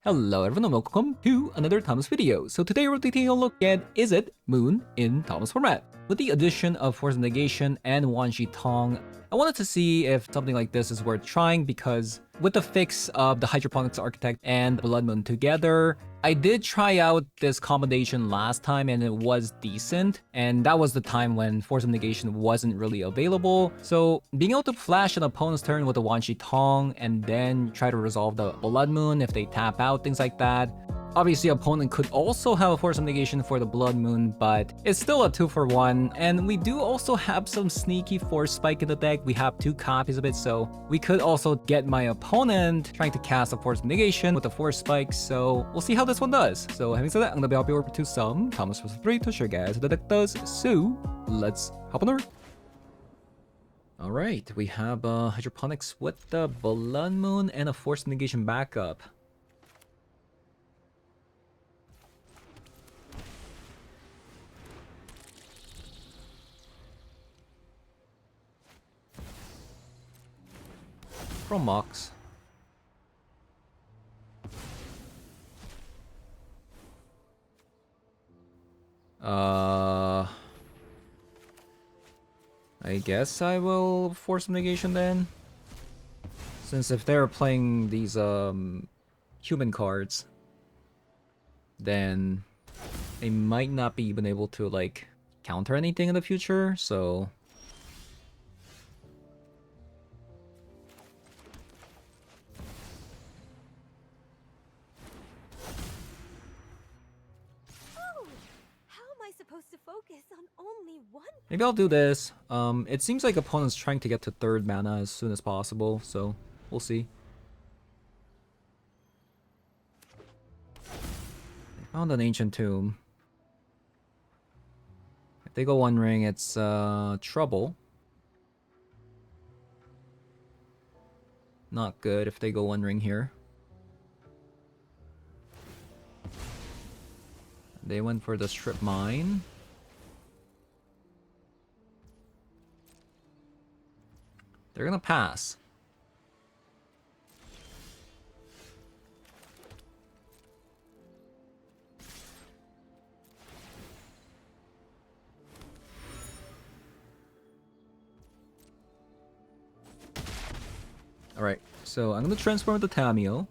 Hello everyone and welcome to another Thomas video. So today we're taking a look at Izzet Moon in Thomas format. With the addition of Force of Negation and Wanshi Tong, I wanted to see if something like this is worth trying because with the fix of the Hydroponics Architect and Blood Moon together, I did try out this combination last time and it was decent, and that was the time when Force of Negation wasn't really available. So being able to flash an opponent's turn with a Wanshi Tong and then try to resolve the Blood Moon if they tap out, things like that. Obviously, opponent could also have a Force of Negation for the Blood Moon, but it's still a 2-for-1. And we do also have some sneaky Force Spike in the deck. We have 2 copies of it, so we could also get my opponent trying to cast a Force of Negation with a Force Spike, so we'll see how this one does. So having said that, I'm gonna be hopping over to some Thomas Force 3 to show you guys how the deck does, so let's hop on over. Alright, we have Hydroponics with the Blood Moon and a Force of Negation backup. From Mox. I guess I will force some negation then. Since if they're playing these human cards, then they might not be even able to like counter anything in the future, so supposed to focus on only one. Maybe I'll do this. It seems like opponent's trying to get to 3rd mana as soon as possible, so we'll see. I found an ancient tomb. If they go One Ring, it's trouble. Not good if they go One Ring here. They went for the Strip Mine. They're gonna pass. Alright, so I'm gonna transform the Tamio.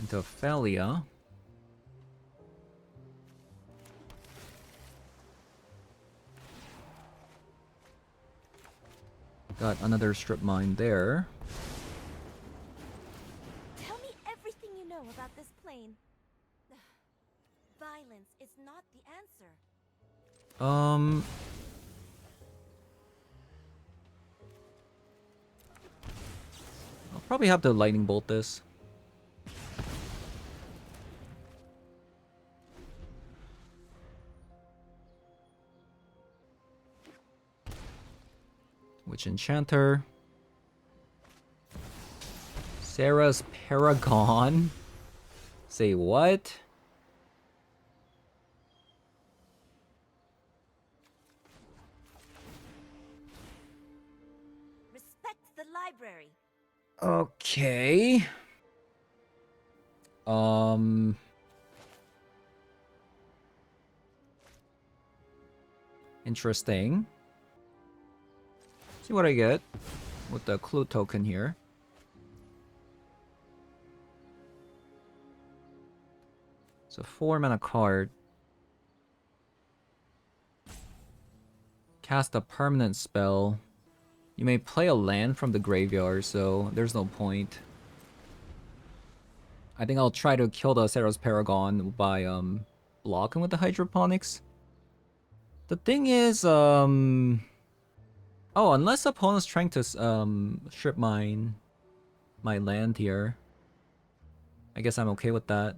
Into Ophelia. Got another Strip Mine there. Tell me everything you know about this plane. Violence is not the answer. I'll probably have to lightning bolt this. Witch Enchanter. Sarah's Paragon. Say what? Respect the library. Okay. Interesting. See what I get with the clue token here. It's a 4-mana card. Cast a permanent spell. You may play a land from the graveyard, so there's no point. I think I'll try to kill the Sarah's Paragon by blocking with the Hydroponics. The thing is, oh, unless opponent's trying to strip mine my land here, I guess I'm okay with that.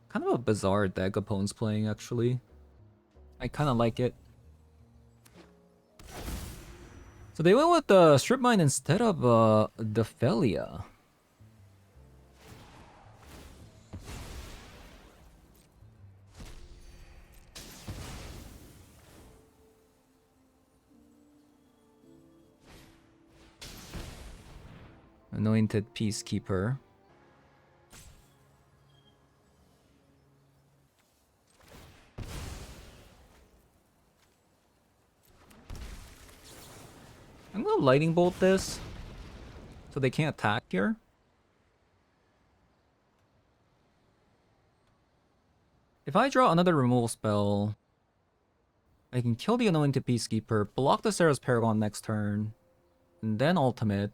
Kind of a bizarre deck opponent's playing, actually. I kind of like it. So they went with the Strip Mine instead of the Felia. Anointed Peacekeeper. I'm gonna Lightning Bolt this, so they can't attack here. If I draw another removal spell, I can kill the Anointed Peacekeeper, block the Sarah's Paragon next turn, and then ultimate.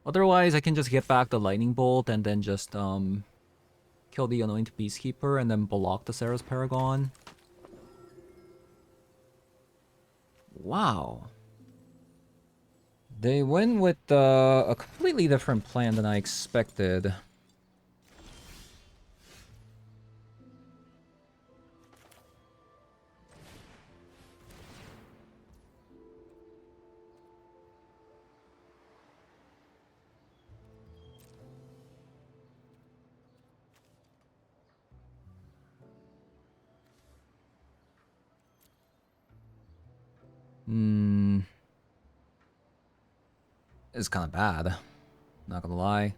Otherwise, I can just get back the Lightning Bolt and then just kill the Anointed Peacekeeper and then block the Sarah's Paragon. Wow. They went with a completely different plan than I expected. It's kind of bad. Not gonna lie.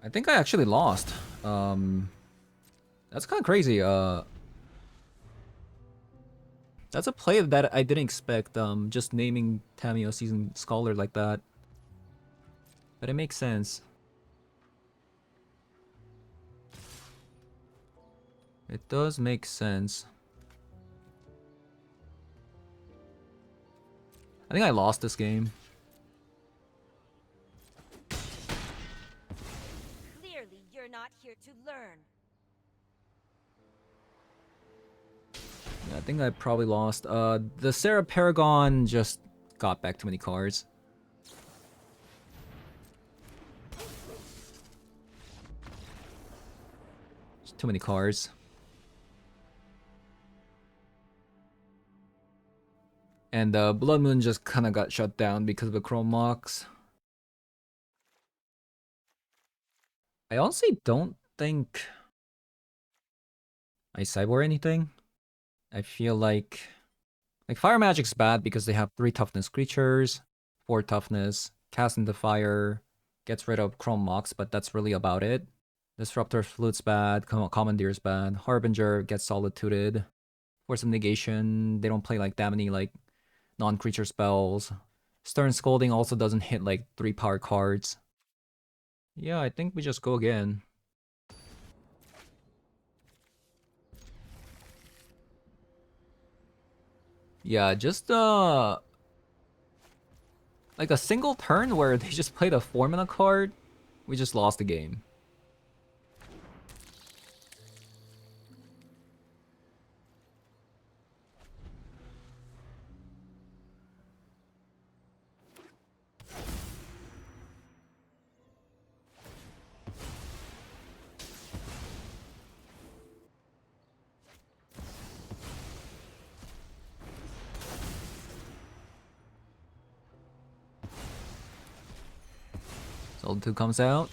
I think I actually lost. That's kind of crazy. That's a play that I didn't expect. Just naming Tammy a seasoned scholar like that. But it makes sense. It does make sense. I think I lost this game. Clearly, you're not here to learn. Yeah, I think I probably lost. The Sarah Paragon just got back too many cards. Just too many cards. And Blood Moon just kind of got shut down because of the Chrome Mox. I honestly don't think I sideboard anything. I feel like Fire Magic's bad because they have 3 toughness creatures, 4 toughness, cast into fire, gets rid of Chrome Mox, but that's really about it. Disruptor Flute's bad, Commandeer's bad, Harbinger gets solituded. Force of Negation, they don't play like that many like non-creature spells. Stern Scolding also doesn't hit like 3 power cards. Yeah, I think we just go again. Yeah, just like a single turn where they just played a 4-mana card, we just lost the game. Solid 2 comes out.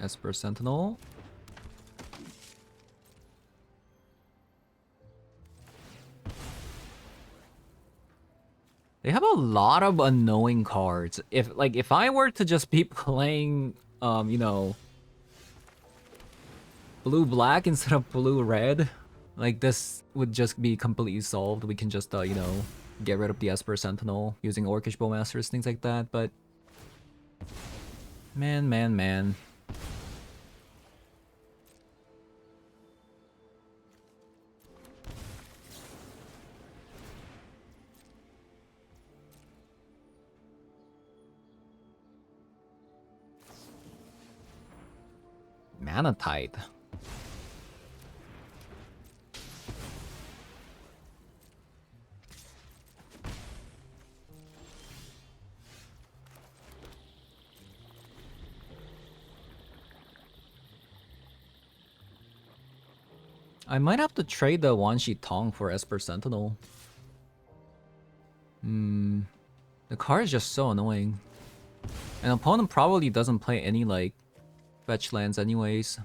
Esper Sentinel. They have a lot of annoying cards. If I were to just be playing you know, blue-black instead of blue-red, like this would just be completely solved. We can just you know, get rid of the Esper Sentinel using Orcish Bowmasters, things like that, but man. Mana Tide. I might have to trade the Wanshi Tong for Esper Sentinel. The card is just so annoying. An opponent probably doesn't play any like fetch lands anyways.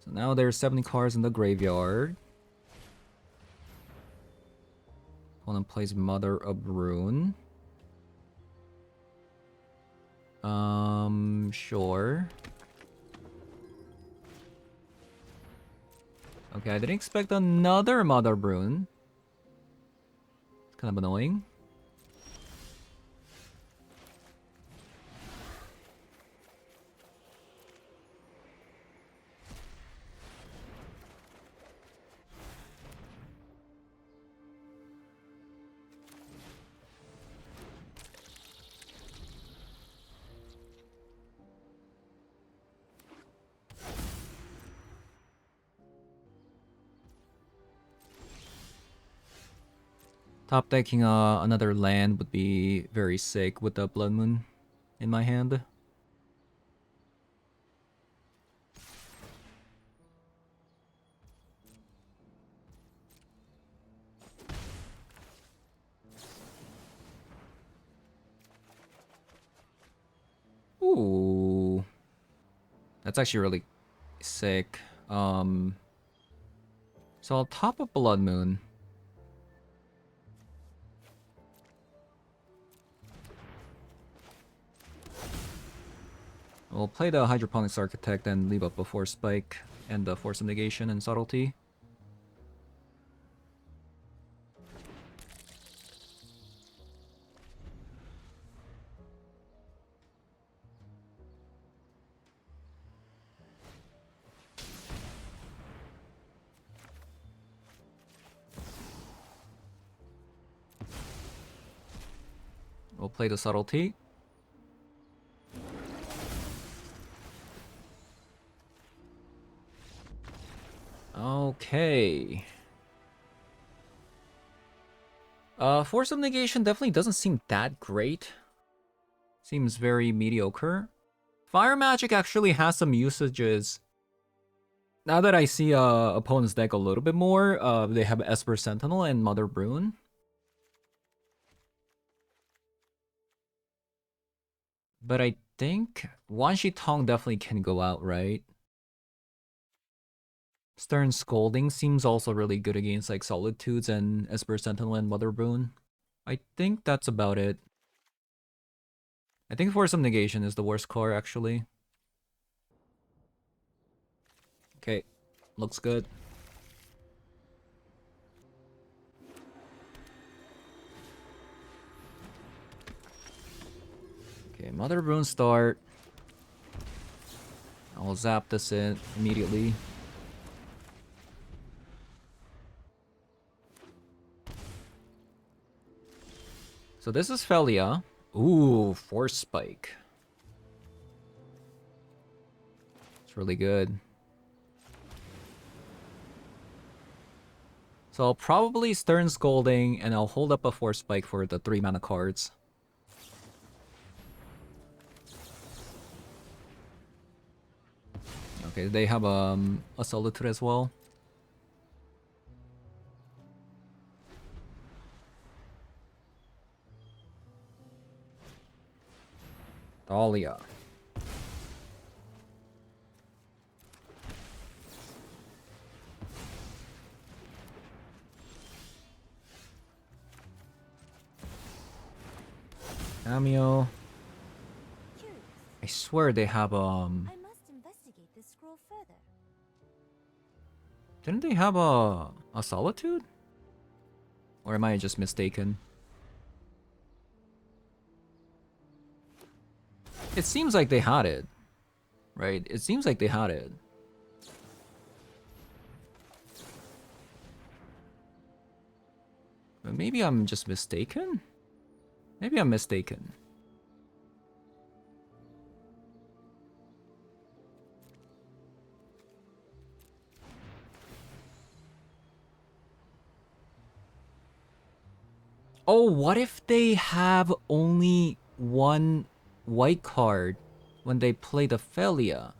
So now there's 70 cards in the graveyard. Opponent plays Mother of Rune. Sure. Okay, I didn't expect another Mother Rune. It's kind of annoying. Top decking another land would be very sick with the Blood Moon in my hand. Ooh. That's actually really sick. So I'll top up Blood Moon. We'll play the Hydroponics Architect and leave up a Force Spike and the Force of Negation and Subtlety. We'll play the Subtlety. Okay. Force of Negation definitely doesn't seem that great. Seems very mediocre. Fire Magic actually has some usages. Now that I see opponent's deck a little bit more, they have Esper Sentinel and Mother Rune. But I think Wanshi Tong definitely can go out, right? Stern Scolding seems also really good against like Solitudes and Esper Sentinel and Mother Rune. I think that's about it. I think Force of Negation is the worst core, actually. Okay, looks good. Okay, Mother Rune start. I'll zap this in immediately. So this is Felia. Ooh, Force Spike. It's really good. So I'll probably Stern Scolding, and I'll hold up a Force Spike for the 3 mana cards. Okay, they have a Solitude as well. Dahlia. Cameo. Curious. I swear they have I must investigate this scroll further. didn't they have a Solitude? Or am I just mistaken? It seems like they had it. Right? It seems like they had it. But maybe I'm just mistaken? Maybe I'm mistaken. Oh, what if they have only one white card when they play the Felia?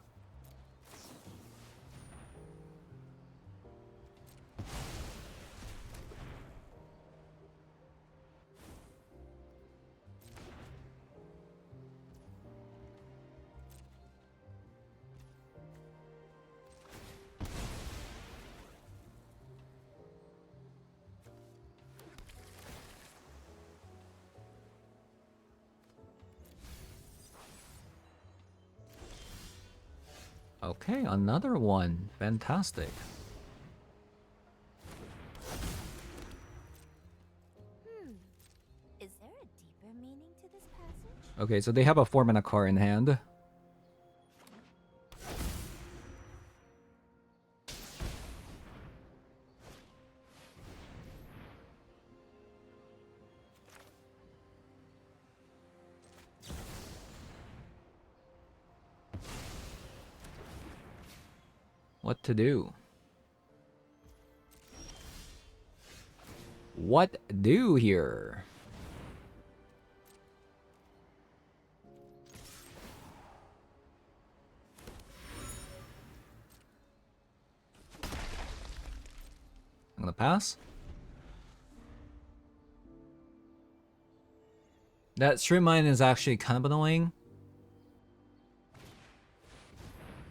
Okay, another one. Fantastic. Is there a deeper meaning to this passage? Okay, so they have a 4-mana card in hand. What to do? What do here? I'm gonna pass. That strip mine is actually kind of annoying.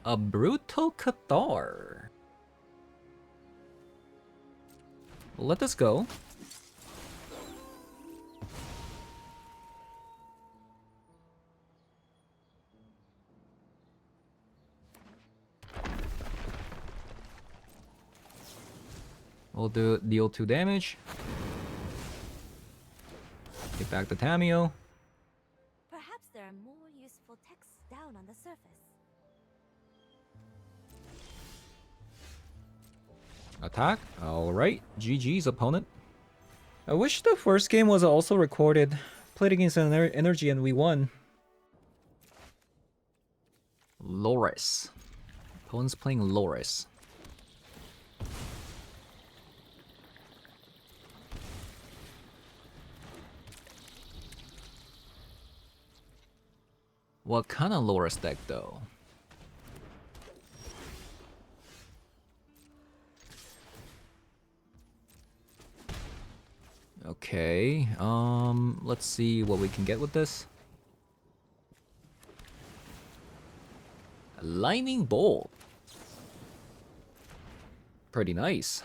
A brutal Cathar. Let this go. We'll deal 2 damage. Get back the Tamio. Perhaps there are more useful texts down on the surface. Attack. Alright. GG's opponent. I wish the first game was also recorded. Played against an energy and we won. Loris. Opponent's playing Loris. What kind of Loris deck though? Okay, let's see what we can get with this. A lightning bolt. Pretty nice.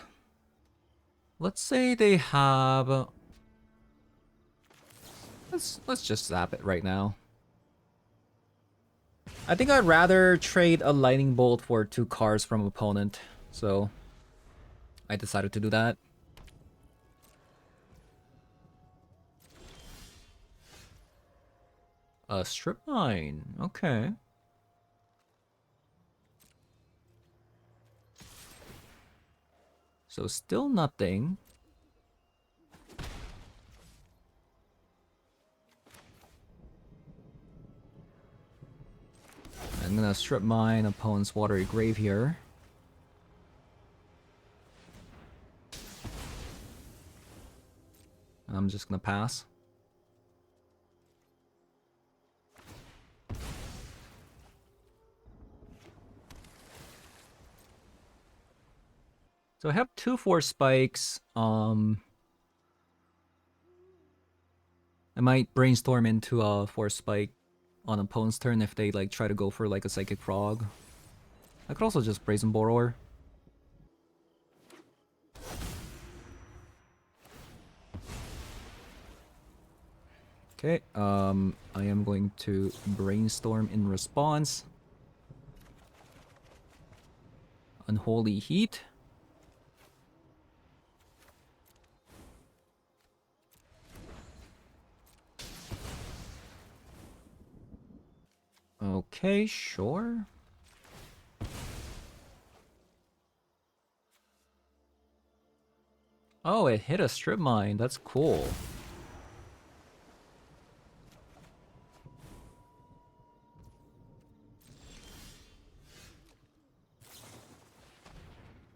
Let's say they have... Let's just zap it right now. I think I'd rather trade a lightning bolt for 2 cards from opponent, so I decided to do that. A strip mine, okay. So still nothing. I'm gonna strip mine opponent's watery grave here. I'm just gonna pass. So I have 2 force spikes. I might brainstorm into a force spike on opponent's turn if they like try to go for like a psychic frog. I could also just brazen borrower. Okay, I am going to brainstorm in response. Unholy Heat. Okay, sure. Oh, it hit a strip mine. That's cool.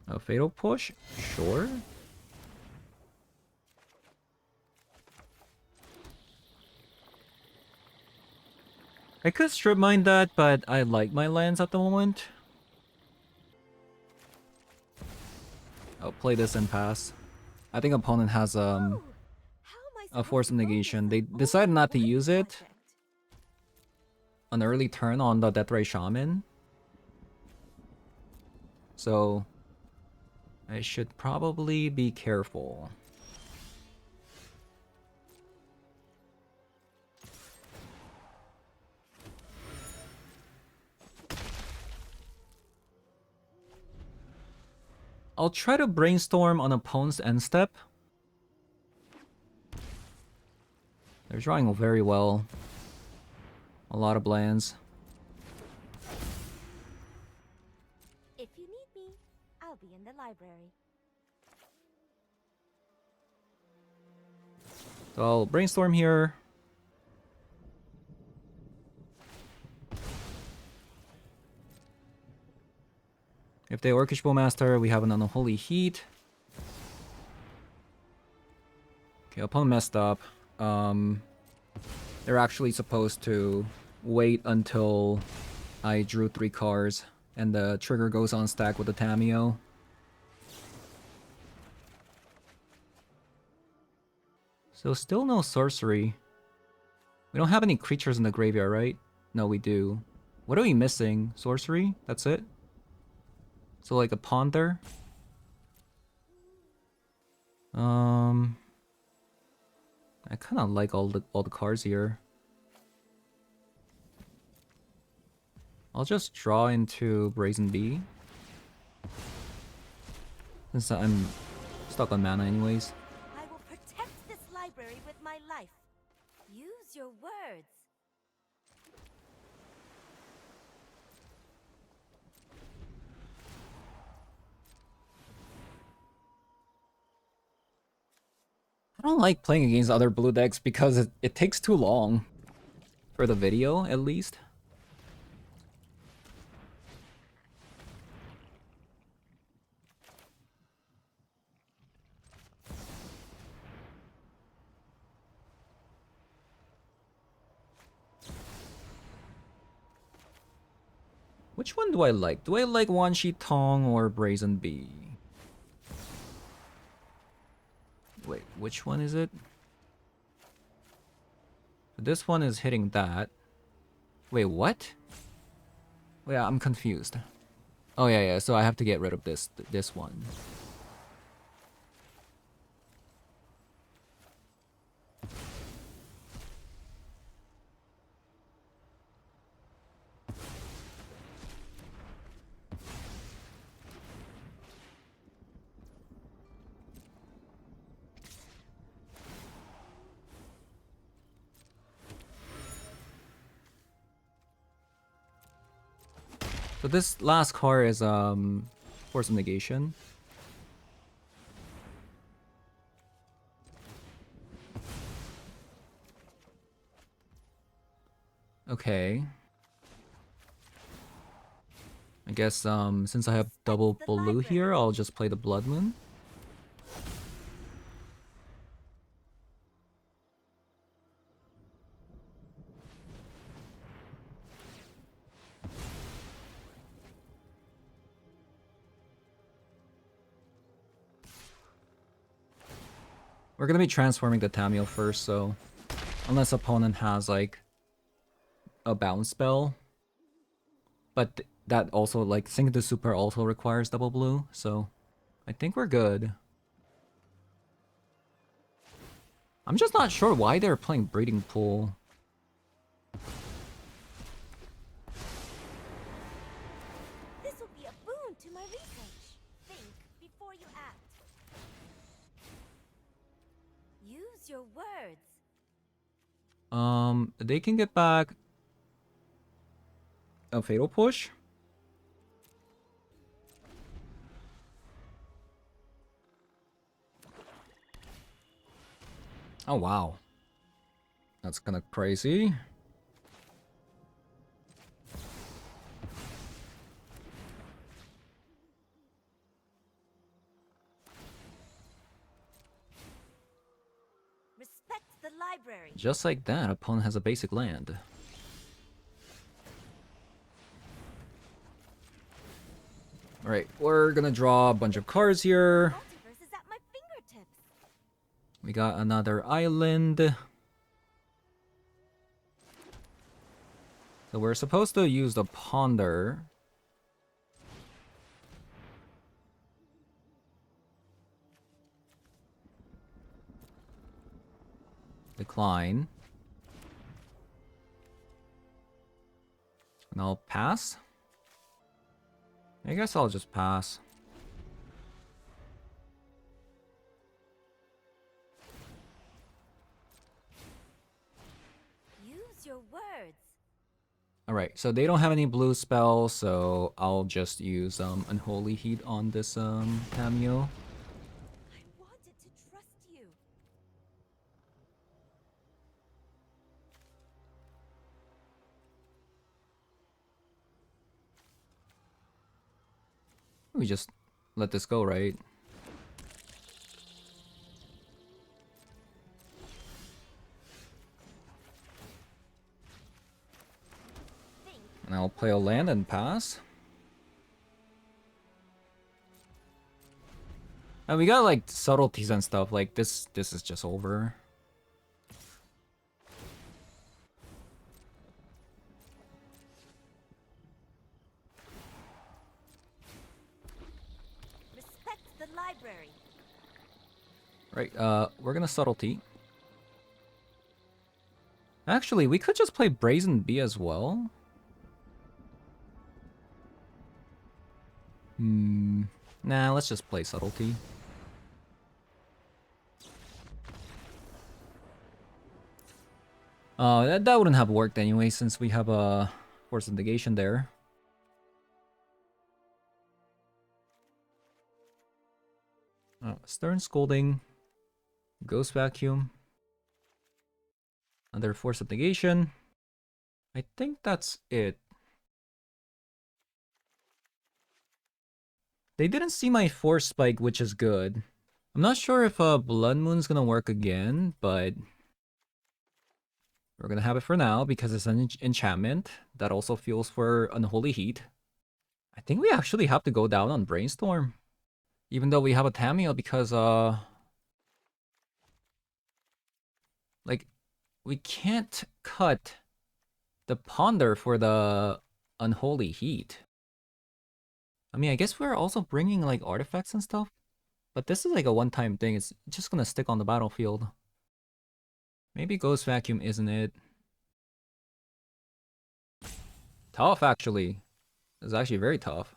A fatal push? Sure. I could strip mine that, but I like my lands at the moment. I'll play this and pass. I think opponent has Oh, how am I a supposed force to of roll negation. this They up decided only not to one use it project? an early turn on the Deathray Shaman. So I should probably be careful. I'll try to brainstorm on opponent's end step. They're drawing very well. A lot of lands. If you need me, I'll be in the library. So I'll brainstorm here. If they Orcish Bowmaster, we have an Unholy Heat. Okay, opponent messed up. They're actually supposed to wait until I drew 3 cards and the trigger goes on stack with the Tameo. So still no sorcery. We don't have any creatures in the graveyard, right? No, we do. What are we missing? Sorcery? That's it? So like a Ponder? I kind of like all the cards here. I'll just draw into Brazen Bee. Since I'm stuck on mana anyways. I will protect this library with my life. Use your words. I don't like playing against other blue decks because it takes too long. For the video, at least. Which one do I like? Do I like Wan Shi Tong or Brazen Bee? Wait, which one is it? This one is hitting that. Wait, what? Wait, I'm confused. Oh yeah, so I have to get rid of this one. So this last card is Force of Negation. Okay. I guess since I have double the blue library. here, I'll just play the Blood Moon. We're gonna be transforming the Tameo first, so unless opponent has like a bounce spell. But that also like Sync the Super also requires double blue, so I think we're good. I'm just not sure why they're playing Breeding Pool. This will be a boon to my research. Think before you act. Use your words. They can get back a Fatal Push. Oh wow. That's kind of crazy. Respect the library. Just like that, opponent has a basic land. Alright, we're gonna draw a bunch of cards here. Multiverse is at my fingertips. We got another island. So we're supposed to use the Ponder. Decline. And I'll pass. I guess I'll just pass. Use your words. Alright, so they don't have any blue spells, so I'll just use Unholy Heat on this cameo. I wanted to trust you. We just let this go, right? And I'll play a land and pass. And we got like subtleties and stuff, like this is just over. Respect the library. Right, we're gonna subtlety. Actually, we could just play Brazen Bee as well. Nah, let's just play subtlety. That wouldn't have worked anyway, since we have a Force of Negation there. Stern Scolding. Ghost Vacuum. Another Force of Negation. I think that's it. They didn't see my Force Spike, which is good. I'm not sure if Blood Moon's gonna work again, but we're gonna have it for now because it's an enchantment that also fuels for Unholy Heat. I think we actually have to go down on Brainstorm, even though we have a Tamiya, because like we can't cut the Ponder for the Unholy Heat. I mean, I guess we're also bringing like artifacts and stuff, but this is like a one-time thing. It's just gonna stick on the battlefield. Maybe Ghost Vacuum isn't it. Tough, actually. It's actually very tough.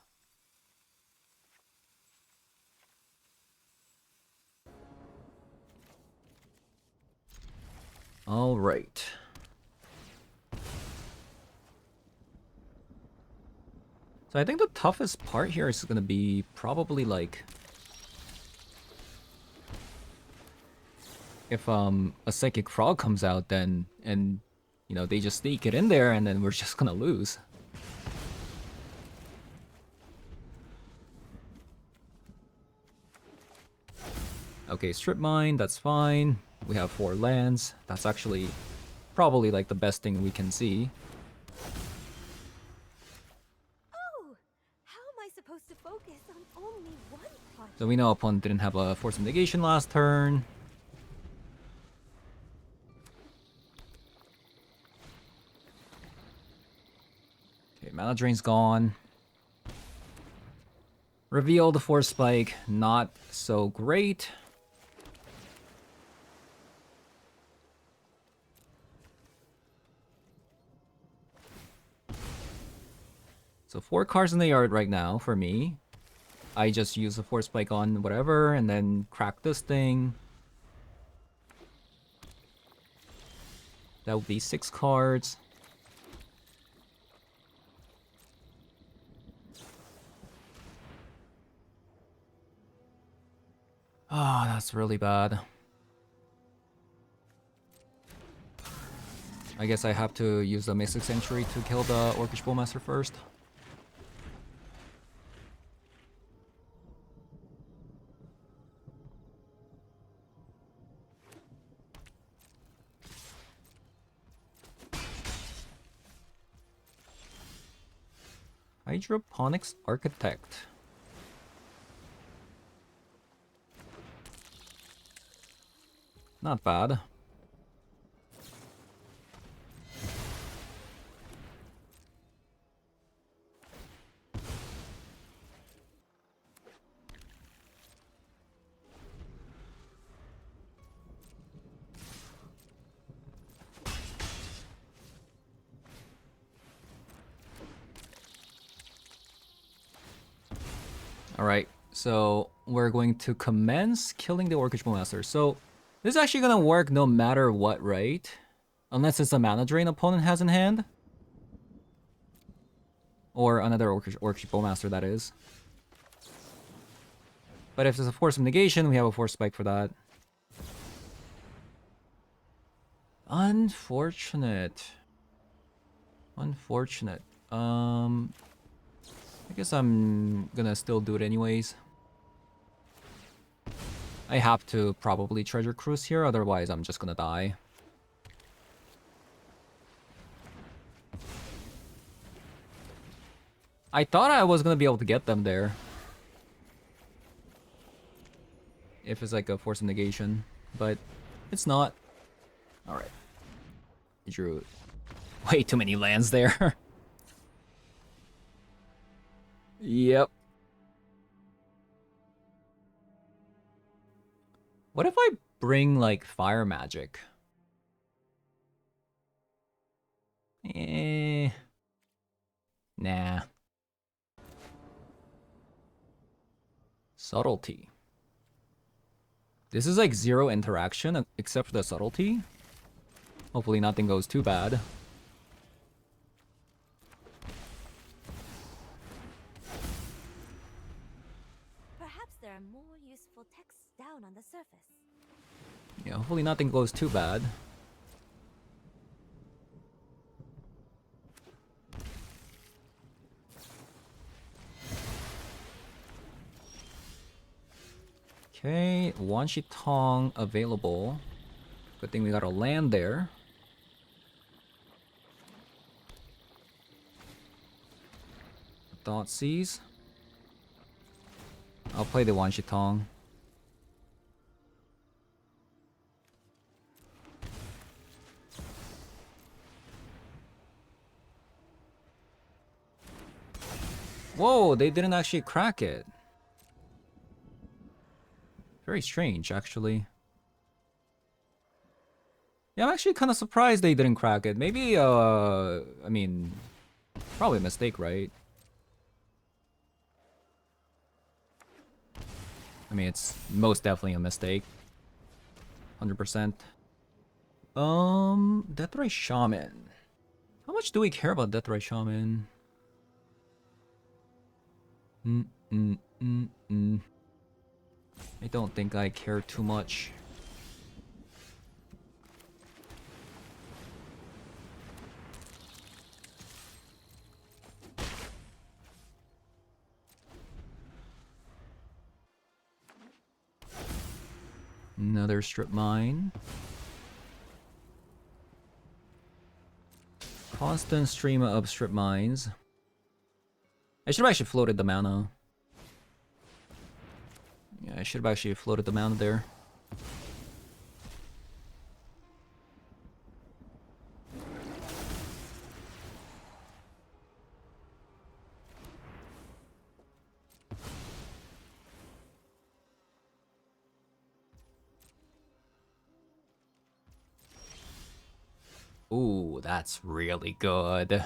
All right. So I think the toughest part here is gonna be probably like if a Psychic Frog comes out, then and you know they just sneak it in there, and then we're just gonna lose. Okay, Strip Mine, that's fine. We have 4 lands. That's actually probably like the best thing we can see. Oh, how am I supposed to focus on only one project? So we know opponent didn't have a Force of Negation last turn. Okay, Mana Drain's gone. Reveal the Force Spike, not so great. So 4 cards in the yard right now for me. I just use the Force Spike on whatever and then crack this thing. That would be 6 cards. Oh, that's really bad. I guess I have to use the Mystic Sanctuary to kill the Orcish Bowmaster first. Hydroponics Architect. Not bad. Alright, so we're going to commence killing the Orcish Bowmaster. So this is actually gonna work no matter what, right? Unless it's a mana drain opponent has in hand. Or another Orcish Bowmaster, that is. But if it's a Force of Negation, we have a Force Spike for that. Unfortunate. Unfortunate. I guess I'm gonna still do it anyways. I have to probably Treasure Cruise here, otherwise I'm just gonna die. I thought I was gonna be able to get them there. If it's like a Force of Negation, but it's not. Alright. I drew way too many lands there. Yep. What if I bring like fire magic? Nah. Subtlety. This is like zero interaction except for the subtlety. Hopefully nothing goes too bad. Perhaps there are more useful texts down on the surface. Yeah, hopefully nothing goes too bad. Okay, Wanshi Tong available. Good thing we got a land there. Thoughtseize. I'll play the Wanshi Tong. Whoa, they didn't actually crack it. Very strange, actually. Yeah, I'm actually kind of surprised they didn't crack it. Maybe, I mean, probably a mistake, right? I mean, it's most definitely a mistake. 100%. Deathray Shaman. How much do we care about Deathray Shaman? I don't think I care too much. Another strip mine. Constant stream of strip mines. I should have actually floated the mana. Yeah, I should have actually floated the mana there. Ooh, that's really good.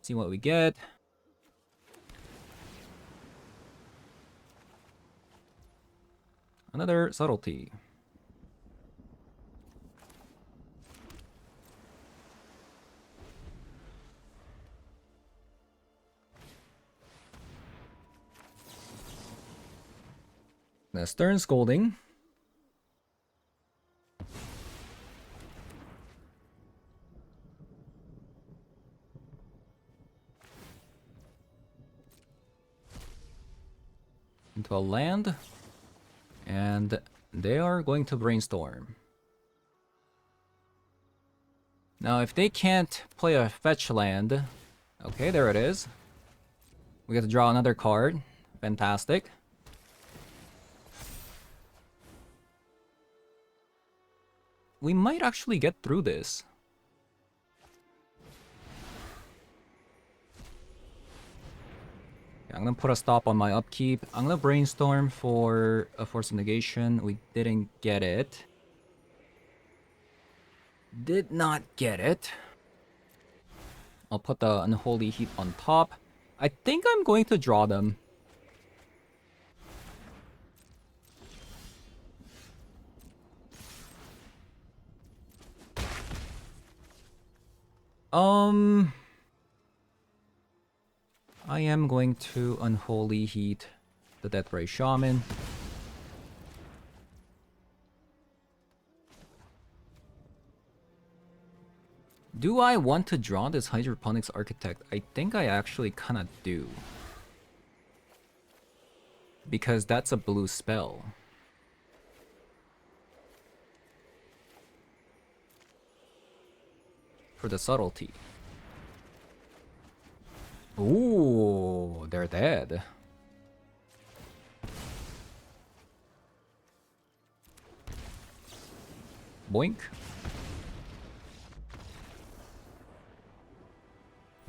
See what we get. Another subtlety. The Stern Scolding. Into a land. And they are going to brainstorm. Now, if they can't play a fetch land, Okay, there it is. We get to draw another card. Fantastic. We might actually get through this. I'm gonna put a stop on my upkeep. I'm gonna brainstorm for a Force of Negation. We didn't get it. Did not get it. I'll put the Unholy Heat on top. I think I'm going to draw them. I am going to Unholy Heat the Deathray Shaman. Do I want to draw this Hydroponics Architect? I think I actually kinda do. Because that's a blue spell. For the subtlety. Ooh, they're dead. Boink.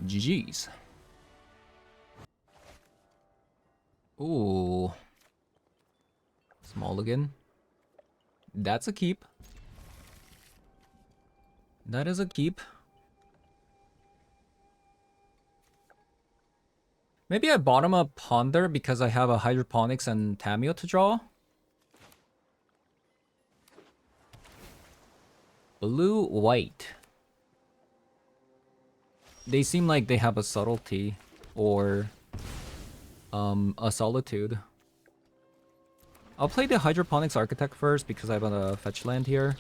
GG's. Ooh. Small again. That's a keep. That is a keep. Maybe I bottom up Ponder because I have a Hydroponics and Tameo to draw. Blue, white. They seem like they have a subtlety or a solitude. I'll play the Hydroponics Architect first because I have a fetch land here.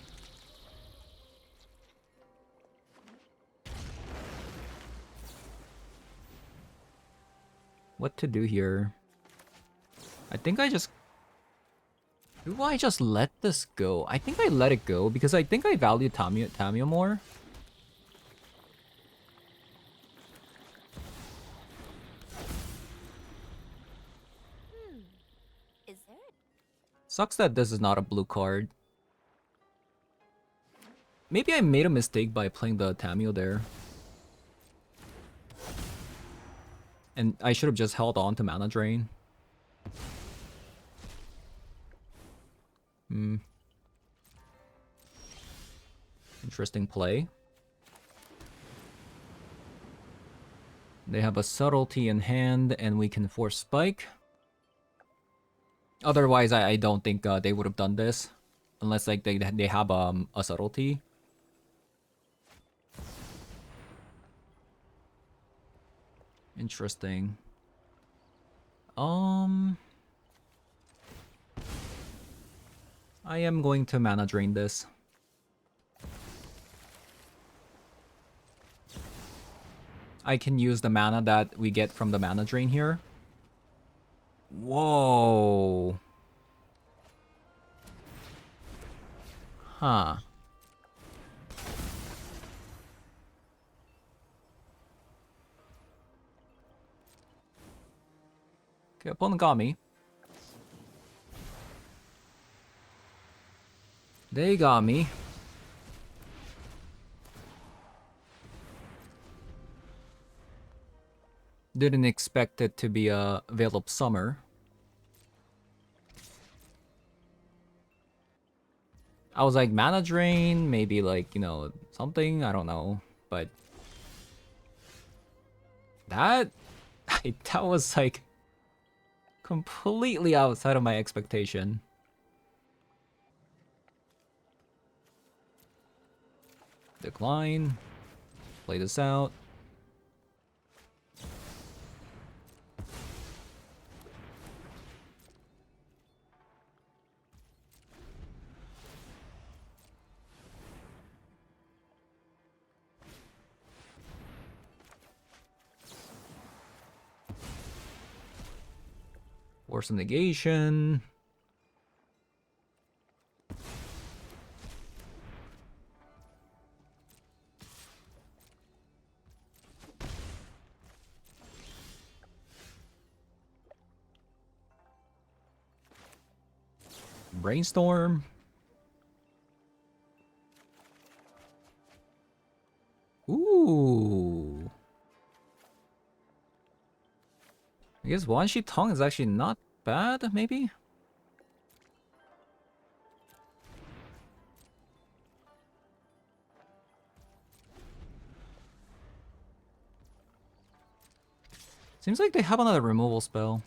What to do here? I think I just... Do I just let this go? I think I let it go because I think I value Tameo more. Is there? Sucks that this is not a blue card. Maybe I made a mistake by playing the Tameo there. And I should have just held on to Mana Drain. Interesting play. They have a subtlety in hand and we can force spike. Otherwise, I don't think they would have done this. Unless like they have a subtlety. Interesting. I am going to Mana Drain this. I can use the mana that we get from the Mana Drain here. Whoa. Huh. Okay, opponent got me. They got me. Didn't expect it to be a Veil of Summer. I was like, Mana Drain, maybe like, you know, something, I don't know. But that was like completely outside of my expectation. Decline. Play this out. Force of Negation. Brainstorm. Ooh. I guess Wanshi Tong is actually not bad, maybe? Seems like they have another removal spell.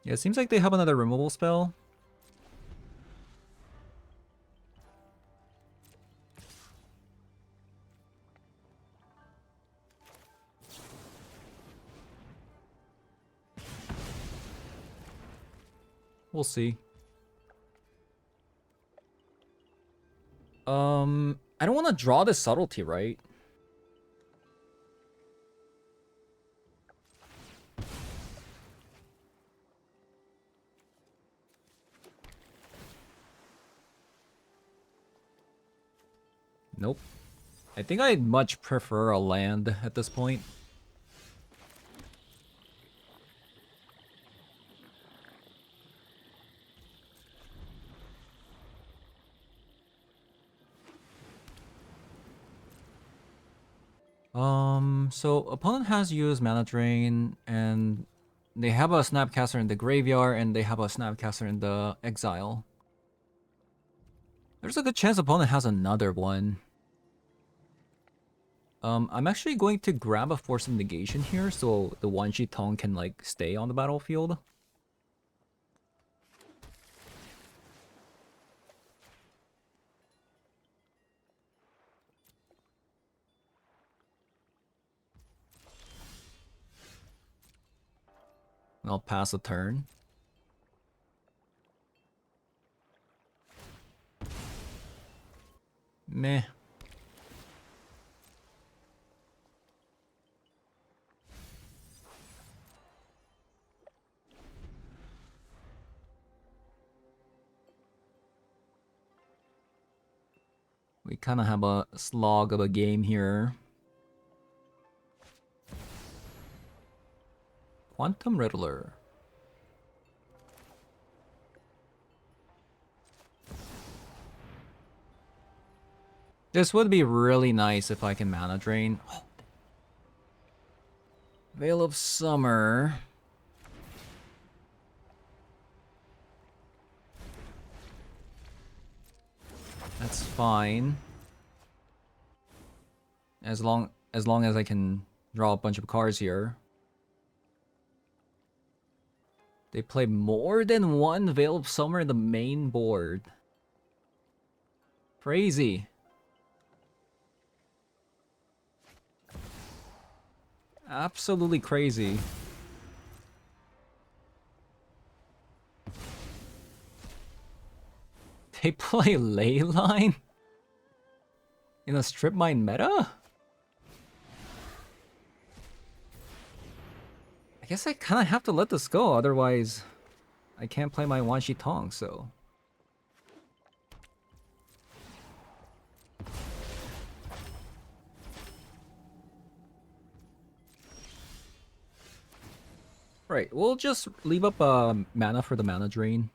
Yeah, it seems like they have another removal spell. We'll see. I don't want to draw this subtlety, right? Nope. I think I'd much prefer a land at this point. So opponent has used Mana Drain, and they have a Snapcaster in the graveyard, and they have a Snapcaster in the exile. There's a good chance opponent has another one. I'm actually going to grab a Force of Negation here, so the Wanshi Tong can, like, stay on the battlefield. I'll pass a turn. Meh. We kind of have a slog of a game here. Quantum Riddler. This would be really nice if I can Mana Drain. Oh. Veil of Summer. That's fine. As long as I can draw a bunch of cards here. They play more than one Veil of Summer in the main board. Crazy. Absolutely crazy. They play Leyline? In a strip mine meta? I guess I kind of have to let this go, otherwise I can't play my Wanshi Tong, so... Right, we'll just leave up mana for the Mana Drain.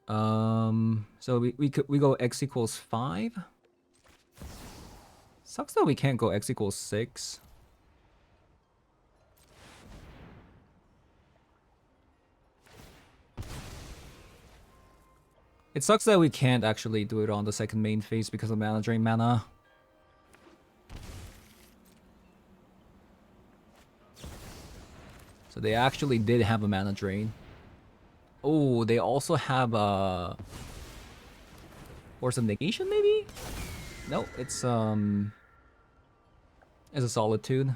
So we go X equals 5. Sucks that we can't go X equals 6. It sucks that we can't actually do it on the second main phase because of Mana Drain mana. So they actually did have a Mana Drain. Oh, they also have a Force of Negation, maybe? No, it's a Solitude.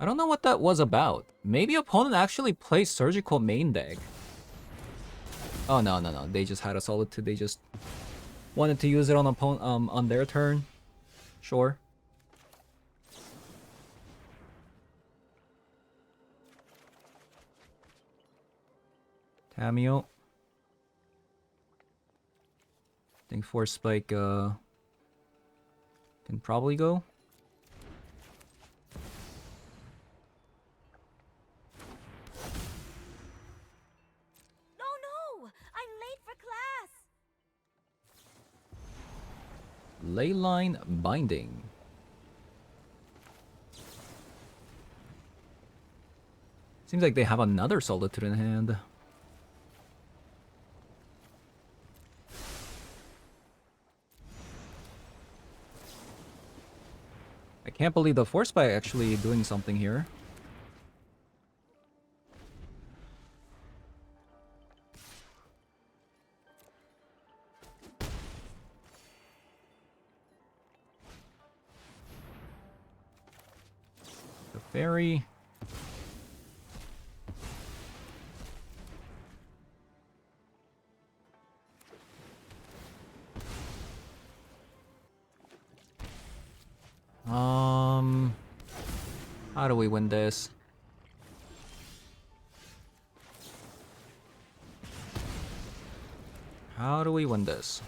I don't know what that was about. Maybe opponent actually played Surgical main deck. Oh no, they just had a Solitude. They just wanted to use it on on their turn. Sure. Tameo. think Force Spike can probably go. Oh no! I'm late for class! Leyline Binding. Seems like they have another Solitude in hand. I can't believe the Force Spike actually doing something here. The Fairy. How do we win this? How do we win this?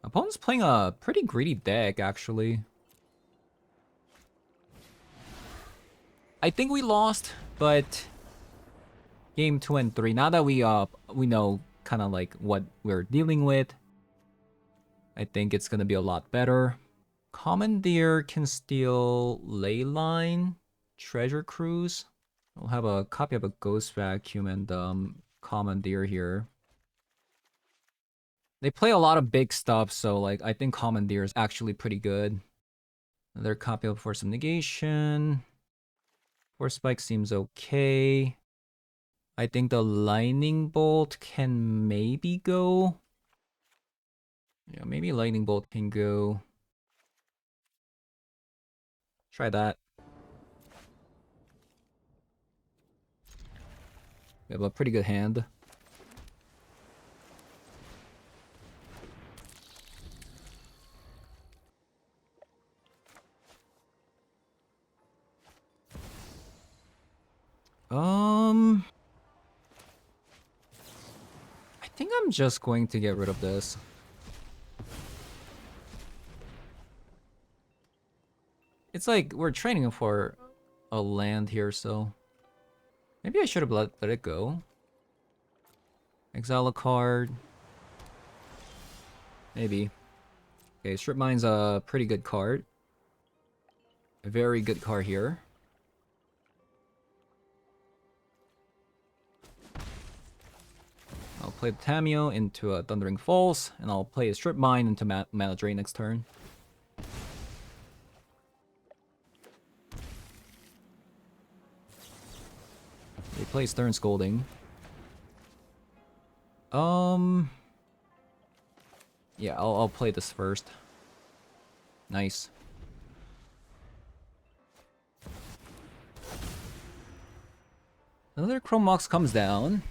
Opponent's playing a pretty greedy deck, actually. I think we lost, but game 2 and 3, now that we know kind of like what we're dealing with, I think it's gonna be a lot better. Commandeer can steal Leyline, Treasure Cruise. We'll have a copy of a Ghost Vacuum and Commandeer here. They play a lot of big stuff, so like I think Commandeer is actually pretty good. Another copy of Force of Negation. Force Spike seems okay. I think the Lightning Bolt can maybe go. Yeah, maybe Lightning Bolt can go. Try that. We have a pretty good hand. I think I'm just going to get rid of this. It's like we're training for a land here, so maybe I should have let it go. Exile a card. Maybe. Okay, Strip Mine's a pretty good card. A very good card here. I'll play the Tameo into a Thundering Falls, and I'll play a Strip Mine into Mana Drain next turn. They play Stern Scolding. Yeah, I'll play this first. Nice. Another Chrome Mox comes down.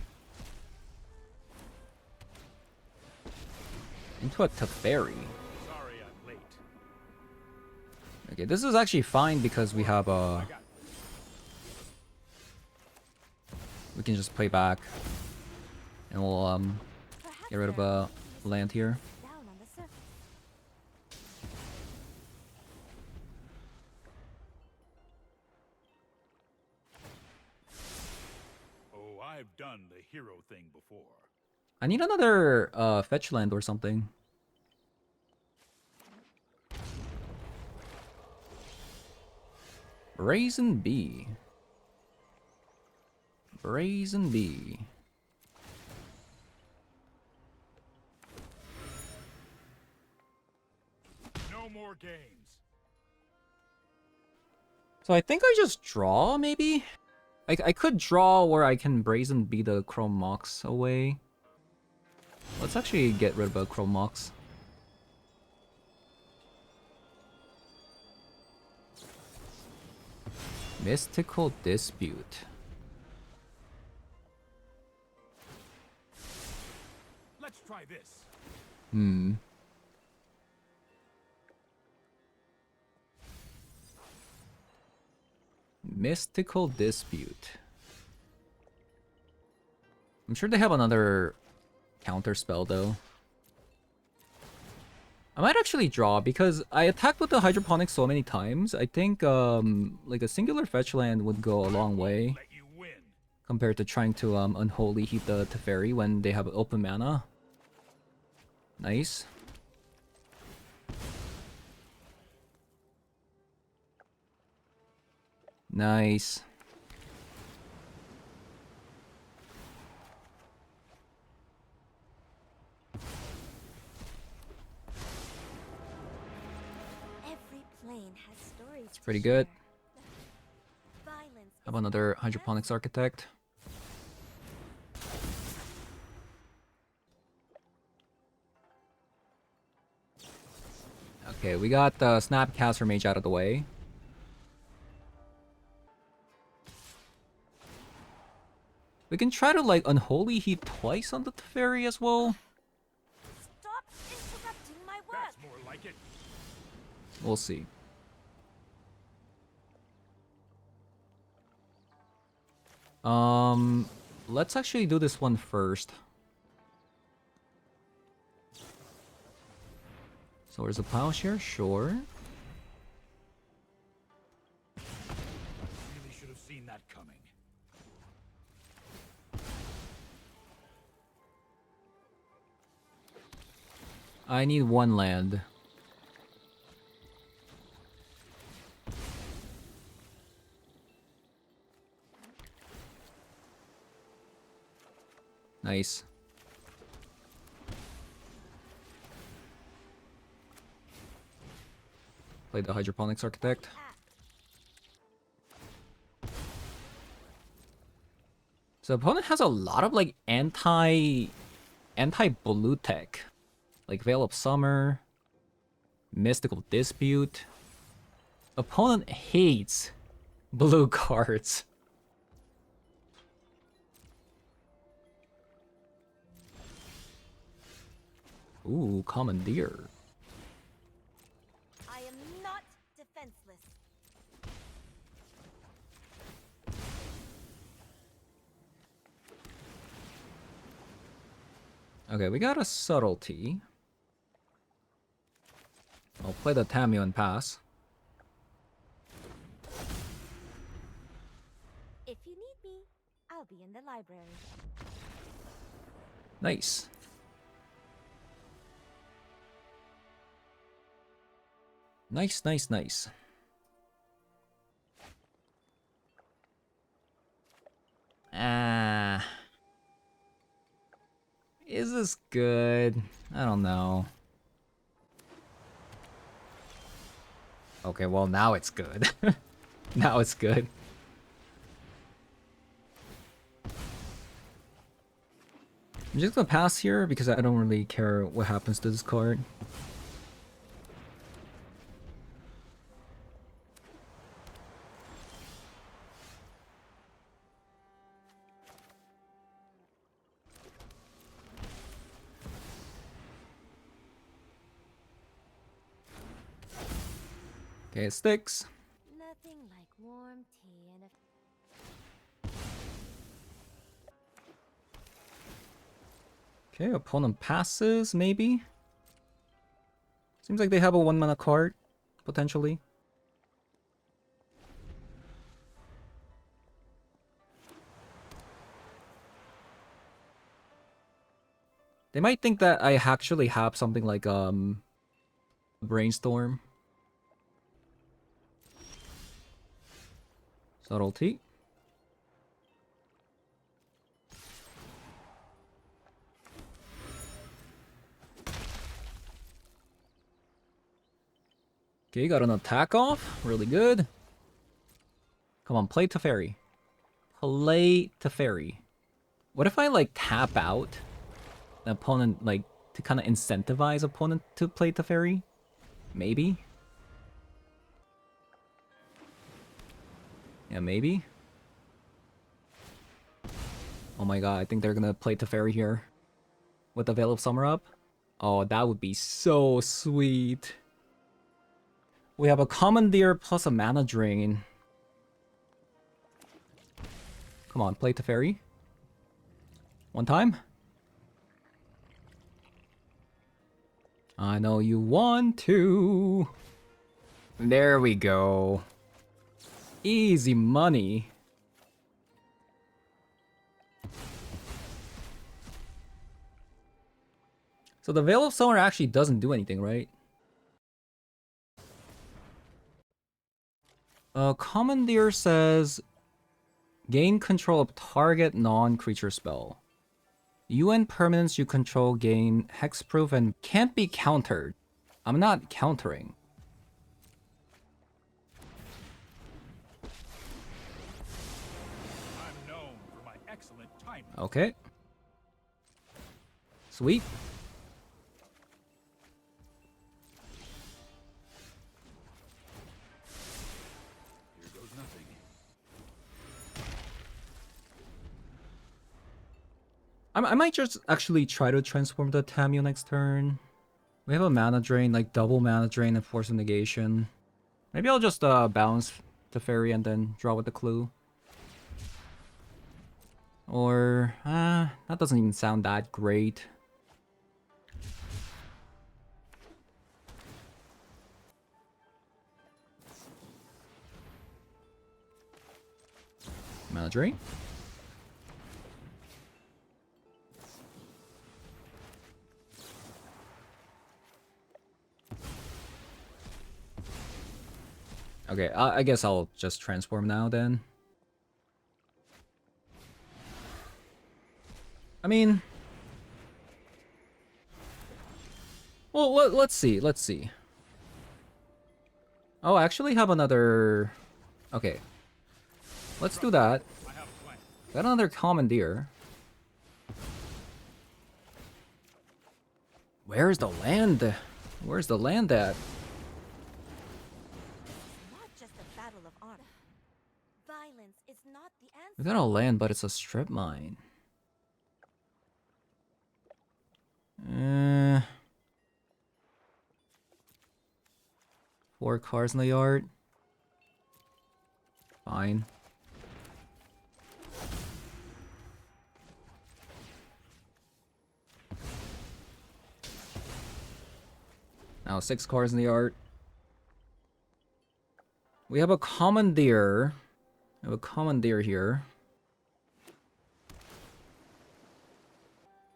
Into a Teferi. Sorry I'm late. Okay, this is actually fine because we have we can just play back. And we'll get rid of a land here. Down on the surface. Oh, I've done the hero thing before. I need another fetch land or something. Brazen Bee. Brazen Bee. No more games. So I think I just draw, maybe? I could draw where I can Brazen Bee the Chrome Mox away. Let's actually get rid of a Chromox. Mystical Dispute. Let's try this. Mystical Dispute. I'm sure they have another counter spell though. I might actually draw because I attacked with the hydroponics so many times. I think like a singular fetch land would go a long way Let you win. compared to trying to unholy heat the Teferi when they have open mana. Nice. Nice. Every plane has stories. It's pretty good. Violence Have is another not hydroponics architect. Okay, we got the Snapcaster Mage out of the way. We can try to like unholy heat twice on the Teferi as well. Stop interrupting my work. That's more like it. We'll see. Let's actually do this one first. So where's the Plowshare? Sure. Really should have seen that coming. I need one land. Nice. Play the Hydroponics Architect. So opponent has a lot of like anti-blue tech. Like Veil of Summer, Mystical Dispute. Opponent hates blue cards. Ooh, Commandeer. I am not defenseless. Okay, we got a Subtlety. I'll play the Tamio and pass. If you need me, I'll be in the library. Nice. Nice, nice, nice. Ah. Is this good? I don't know. Okay, well now it's good. Now it's good. I'm just gonna pass here because I don't really care what happens to this card. Okay, it sticks. Nothing like warm tea and a Okay, opponent passes, maybe? Seems like they have a 1-mana card, potentially. They might think that I actually have something like, Brainstorm. Subtlety. Okay, got an attack off. Really good. Come on, play Teferi. Play Teferi. What if I, like, tap out an opponent, like, to kind of incentivize opponent to play Teferi? Maybe? Yeah, maybe? Oh my god, I think they're gonna play Teferi here. With the Veil of Summer up? Oh, that would be so sweet. We have a Commandeer plus a Mana Drain. Come on, play Teferi. One time? I know you want to. There we go. Easy money. So the Veil of Summer actually doesn't do anything, right? Commandeer says gain control of target non-creature spell. UN permanents you control gain hexproof and can't be countered. I'm not countering. I'm known for my excellent timing. Okay. Sweet. Here goes nothing. I might just actually try to transform the Tamio next turn. We have a mana drain, like double mana drain and force of negation. Maybe I'll just bounce the fairy and then draw with the clue. Or that doesn't even sound that great. Mana drain. Okay, I guess I'll just transform now then. I mean... Well, let's see, let's see. Oh, I actually have another... Okay. Let's do that. I have a plan. Got another Commandeer. Where's the land? Where's the land at? Not just a battle of honor. Violence is not the answer. We got a land, but it's a strip mine. 4 cars in the yard. Fine. Now 6 cars in the yard. We have a Commandeer. We have a Commandeer here.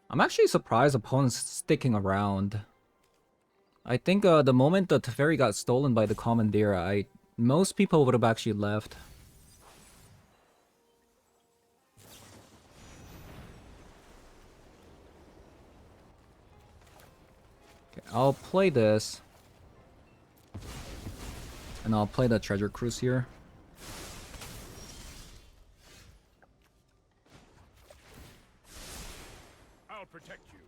I'm actually surprised opponents sticking around. I think the moment the Teferi got stolen by the Commandeer, most people would have actually left. Okay, I'll play this. And I'll play the Treasure Cruise here. I'll protect you.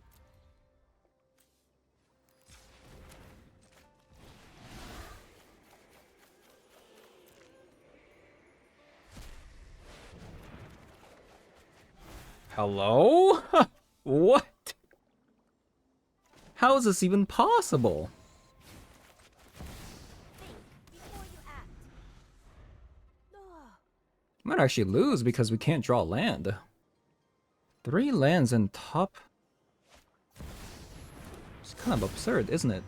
Hello? What? How is this even possible? Think before you act. Ugh. Might actually lose because we can't draw land. 3 lands in top. It's kind of absurd, isn't it?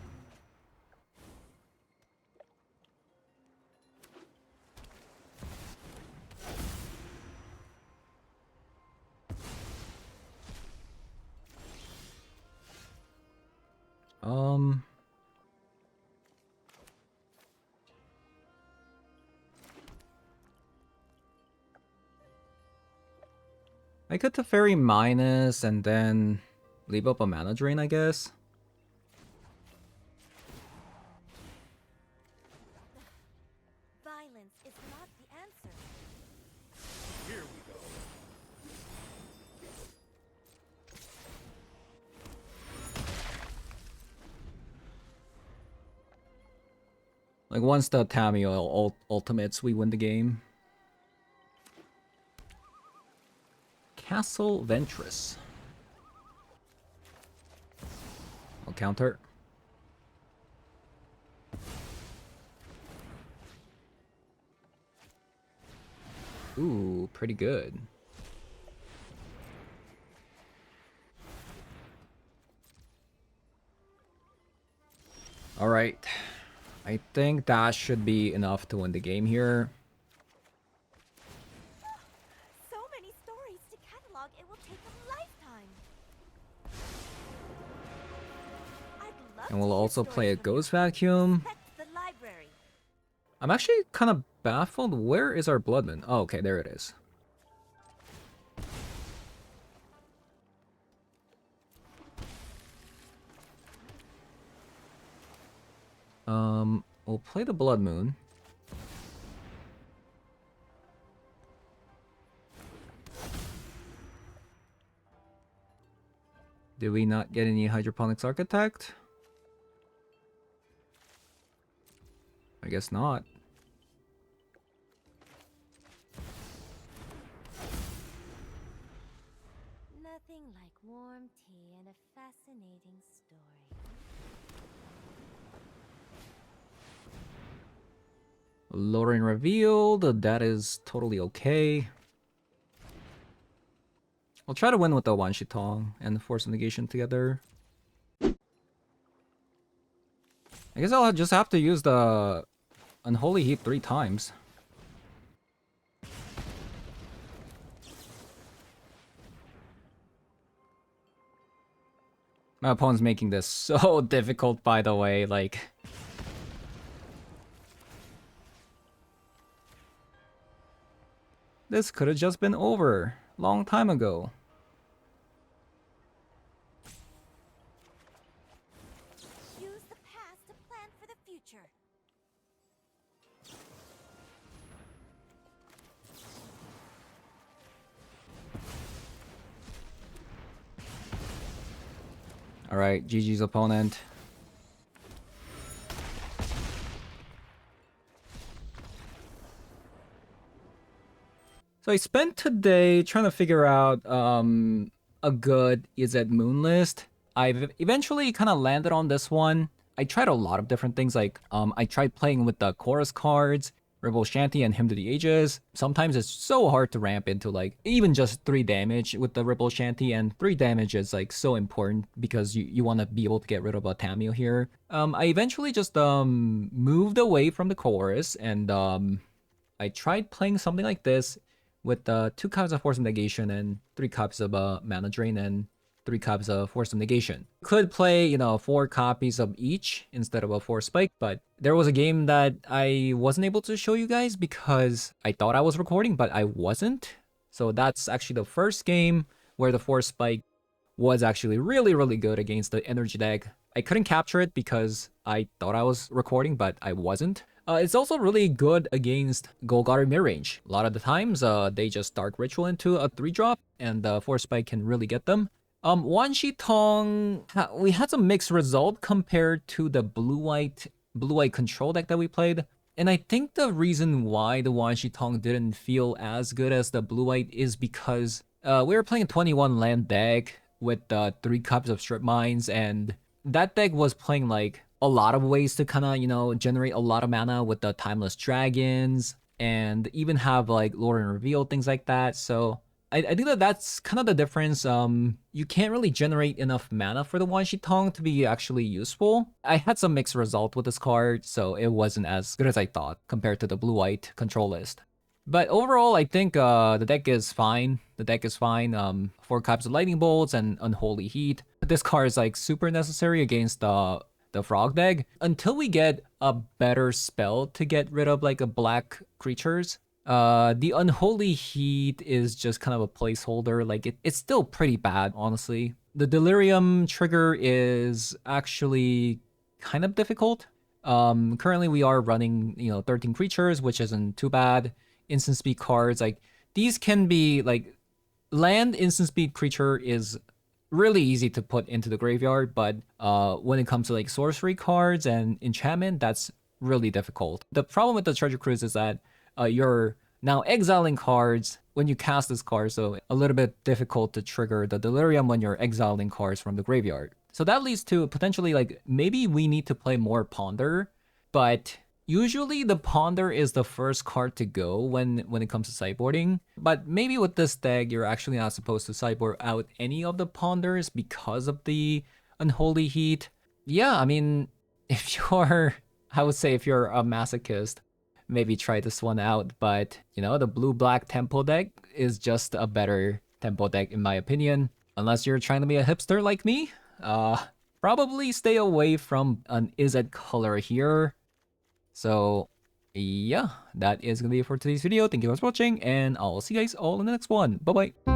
I could Teferi minus and then leave up a mana drain, I guess. Violence is not the answer. Here we go. Like once the Tamio ultimates, we win the game. Castle Ventress. I'll counter. Ooh, pretty good. All right. I think that should be enough to win the game here. So many stories to catalog, it will take a lifetime. I'd love And we'll to hear also play a stories from you. Ghost Vacuum. Protect the library. I'm actually kind of baffled. Where is our Blood Moon? Oh, okay, there it is. We'll play the Blood Moon. Did we not get any Hydroponics Architect? I guess not. Nothing like warm tea and a fascinating story. Lauren revealed. That is totally okay. I'll try to win with the Wanshi Tong and Force of Negation together. I guess I'll just have to use the Unholy Heat 3 times. My opponent's making this so difficult, by the way, like... This could have just been over long time ago. Use the past to plan for the future. Alright, GG's opponent. So I spent today trying to figure out a good Izzet Moon list. I've eventually kind of landed on this one. I tried a lot of different things, like I tried playing with the chorus cards, Rebel Shanty and Hymn to the Ages. Sometimes it's so hard to ramp into like even just 3 damage with the Rebel Shanty, and 3 damage is like so important because you want to be able to get rid of a Tamio here. I eventually just moved away from the chorus, and I tried playing something like this with 2 copies of Force of Negation and 3 copies of Mana Drain and 3 copies of Force of Negation. Could play, you know, 4 copies of each instead of a 4 spike, but there was a game that I wasn't able to show you guys because I thought I was recording, but I wasn't. So that's actually the first game where the 4 spike was actually really, really good against the energy deck. I couldn't capture it because I thought I was recording, but I wasn't. It's also really good against Golgari midrange. A lot of the times, they just Dark Ritual into a 3-drop, and 4 spike can really get them. Wanshi Tong, we had some mixed result compared to the blue-white control deck that we played. And I think the reason why the Wanshi Tong didn't feel as good as the blue-white is because we were playing a 21 land deck with 3 copies of Strip Mines, and that deck was playing like a lot of ways to kind of, you know, generate a lot of mana with the Timeless Dragons, and even have like Lore and Reveal, things like that. So I think that that's kind of the difference. You can't really generate enough mana for the Wanshi Tong to be actually useful. I had some mixed result with this card, so it wasn't as good as I thought compared to the blue-white control list. But overall, I think the deck is fine. The deck is fine. 4 copies of Lightning Bolts and Unholy Heat. This card is like super necessary against the frog deck until we get a better spell to get rid of like a black creatures. The Unholy Heat is just kind of a placeholder. Like it's still pretty bad, honestly. The Delirium trigger is actually kind of difficult. Currently we are running, you know, 13 creatures, which isn't too bad. Instant speed cards, like these can be like land instant speed creature is really easy to put into the graveyard, but when it comes to like sorcery cards and enchantment, that's really difficult. The problem with the treasure cruise is that you're now exiling cards when you cast this card, so a little bit difficult to trigger the delirium when you're exiling cards from the graveyard. So that leads to potentially like maybe we need to play more Ponder, but usually the Ponder is the first card to go when it comes to sideboarding. But maybe with this deck, you're actually not supposed to sideboard out any of the Ponders because of the Unholy Heat. Yeah, I mean, if you're, I would say if you're a masochist, maybe try this one out. But, you know, the blue-black tempo deck is just a better tempo deck in my opinion. Unless you're trying to be a hipster like me, probably stay away from an Izzet color here. So, yeah, that is gonna be it for today's video. Thank you guys for watching, and I'll see you guys all in the next one. Bye-bye.